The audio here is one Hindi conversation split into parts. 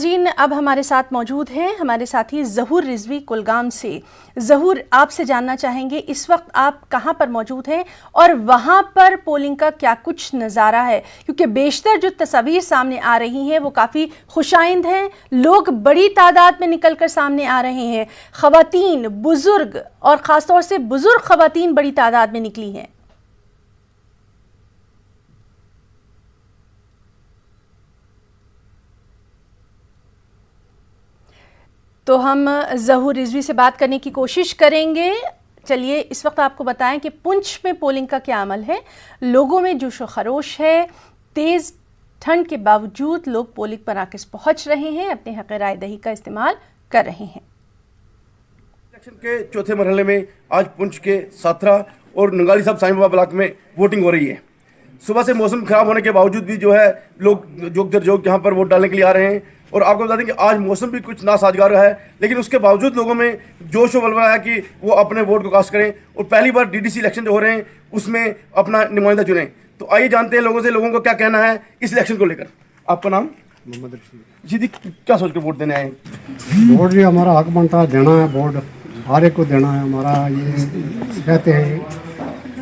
जीन अब हमारे साथ मौजूद हैं हमारे साथी ज़हूर रिजवी कुलगाम से। ज़हूर, आपसे जानना चाहेंगे इस वक्त आप कहां पर मौजूद हैं और वहां पर पोलिंग का क्या कुछ नज़ारा है, क्योंकि बेशतर जो तस्वीर सामने आ रही हैं वो काफ़ी खुशाइंद हैं। लोग बड़ी तादाद में निकल कर सामने आ रहे हैं, ख़वातीन, बुज़ुर्ग और ख़ासतौर से बुज़ुर्ग ख़वातीन बड़ी तादाद में निकली हैं। तो हम ज़हूर रिजवी से बात करने की कोशिश करेंगे। चलिए इस वक्त आपको बताएं कि पुंछ में पोलिंग का क्या अमल है। लोगों में जोश व खरोश है, तेज़ ठंड के बावजूद लोग पोलिंग मराकज़ पहुंच रहे हैं, अपने हक़ राय दही का इस्तेमाल कर रहे हैं। इलेक्शन के चौथे मरहले में आज पुंछ के साथरा और नंगाली साहब साईं बाबा ब्लॉक में वोटिंग हो रही है। सुबह से मौसम खराब होने के बावजूद भी जो है लोग जोक दर जोक यहाँ पर वोट डालने के लिए आ रहे हैं। और आपको बता दें कि आज मौसम भी कुछ नासाजगार है, लेकिन उसके बावजूद लोगों में जोश व बलबला है कि वो अपने वोट को कास्ट करें और पहली बार डीडीसी इलेक्शन जो हो रहे हैं उसमें अपना नुमाइंदा चुनें। तो आइए जानते हैं लोगों को क्या कहना है इस इलेक्शन को लेकर। आपका नाम? मोहम्मद जी दी, क्या सोच के वोट देने आए? वोट भी हमारा हक बनता है, देना है वोट, हर एक को देना है। हमारा ये कहते हैं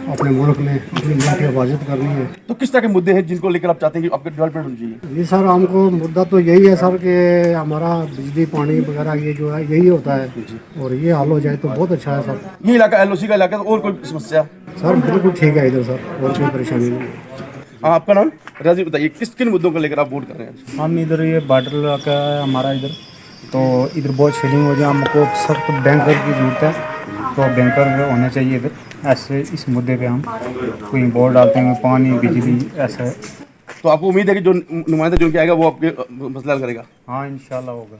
अपने मुल्क में अपनी मुल्क की हिफाजत करनी है। तो किस तरह के मुद्दे हैं जिनको लेकर आप चाहते हैं कि आपके डेवलपमेंट होनी चाहिए? जी सर, हमको मुद्दा तो यही है सर कि हमारा बिजली पानी वगैरह ये जो है यही होता है, और ये हल हो जाए तो बहुत अच्छा है सर। ये इलाका एलओसी का इलाका है, तो और कोई समस्या? सर बिल्कुल ठीक है इधर सर, और कोई परेशानी नहीं है। हाँ, आपका नाम? राजी, बताइए किन मुद्दों को लेकर आप वोट कर रहे हैं? हम इधर ये बॉर्डर इलाका है हमारा इधर, तो इधर बहुत शेडिंग हो जाए, हमको सख्त बैंकर की जरूरत है, तो बैंकर होने चाहिए इधर। ऐसे इस मुद्दे पे हम कोई वोट डालते हैं, पानी बिजली ऐसा है। तो आपको उम्मीद है कि जो नुमाइंदा चुन के आएगा वो आपके मसला हल करेगा? हाँ इंशाल्लाह होगा।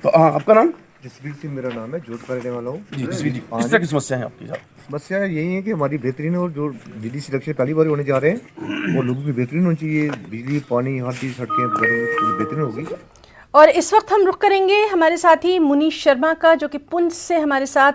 तो हाँ, आपका नाम? जसवीर सिंह मेरा नाम है, जोध का रहने वाला हूँ। जी जसवीर जी, किस तरह की समस्या है आपकी साहब? समस्या यही है कि हमारी बेहतरीन और जो डीडीसी इलेक्शन पहली बार होने जा रहे हैं वो लोगों की बेहतरीन होनी चाहिए। बिजली पानी हर चीज़, सड़कें वगैरह बेहतरीन होगी। और इस वक्त हम रुख करेंगे हमारे साथी मुनीश शर्मा का, जो कि पुंछ से हमारे साथ